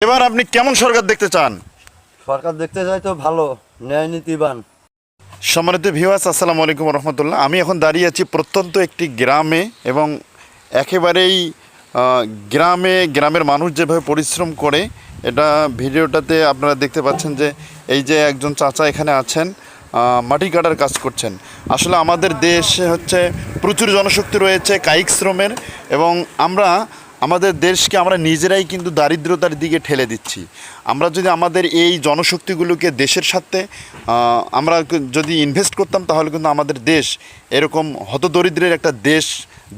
এবার আপনি কেমন সরকার দেখতে চান? সরকার দেখতে চাই তো ভালো, ন্যায় নীতিবান। সম্মানিত ভিউয়ার্স, আসসালামু আলাইকুম রহমতুল্লাহ। আমি এখন দাঁড়িয়ে আছি প্রত্যন্ত একটি গ্রামে এবং একেবারেই গ্রামের মানুষ যেভাবে পরিশ্রম করে, এটা ভিডিওটাতে আপনারা দেখতে পাচ্ছেন যে এই যে একজন চাচা এখানে আছেন, মাটি কাটার কাজ করছেন। আসলে আমাদের দেশে হচ্ছে প্রচুর জনশক্তি রয়েছে কায়িক শ্রমের, এবং আমাদের দেশকে আমরা নিজেরাই কিন্তু দারিদ্রতার দিকে ঠেলে দিচ্ছি। আমরা যদি আমাদের এই জনশক্তিগুলোকে দেশের সাথে আমরা যদি ইনভেস্ট করতাম, তাহলে কিন্তু আমাদের দেশ এরকম হতদরিদ্রের একটা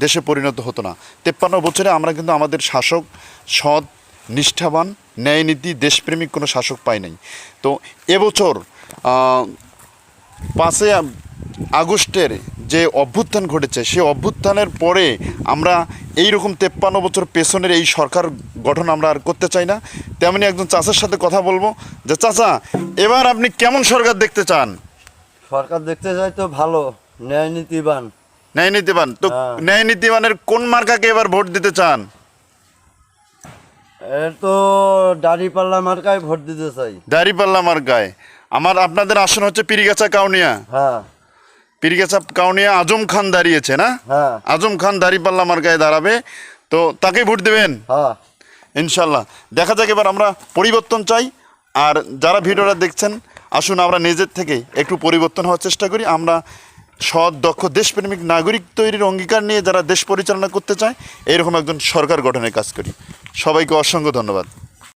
দেশে পরিণত হতো না। 53 বছরে আমরা কিন্তু আমাদের শাসক সৎ, নিষ্ঠাবান, ন্যায়নীতি, দেশপ্রেমিক কোনো শাসক পাই নাই। তো এবছর 5 আগস্টের যে অভ্যুত্থান ঘটেছে, সেই অভ্যুত্থানের পরে আমরা এই রকম 53 বছর পেছনের এই সরকার গঠন আমরা আর করতে চাই না। তেমনি একজন চাচার সাথে কথা বলবো যে, চাচা এবার আপনি কেমন সরকার দেখতে চান? সরকার দেখতে চাই তো ভালো, ন্যায় নীতিবান। ন্যায় নীতিবান তো ন্যায় নীতিবানের কোন মার্কাকে এবার ভোট দিতে চান? এর তো দাঁড়িপাল্লা মার্কায় ভোট দিতে চাই। দাঁড়িপাল্লা মার্কায়। আপনাদের আসন হচ্ছে পীরগাছা কাউনিয়া। হ্যাঁ পীরগাছা কাউনিয়া আজম খান দাঁড়িয়েছে না? হ্যাঁ আজম খান দাঁড়িপাল্লা মার্কায় দাঁড়াবে, তো তাকেই ভোট দেবেন হ্যাঁ। ইনশাল্লাহ। দেখা যাক, এবার আমরা পরিবর্তন চাই। আর যারা ভিডিওটা দেখছেন, আসুন আমরা নিজের থেকে একটু পরিবর্তন হওয়ার চেষ্টা করি। আমরা সৎ, দক্ষ, দেশপ্রেমিক নাগরিক তৈরির অঙ্গীকার নিয়ে যারা দেশ পরিচালনা করতে চায়, এইরকম একজন সরকার গঠনের কাজ করি। সবাইকে অসংখ্য ধন্যবাদ।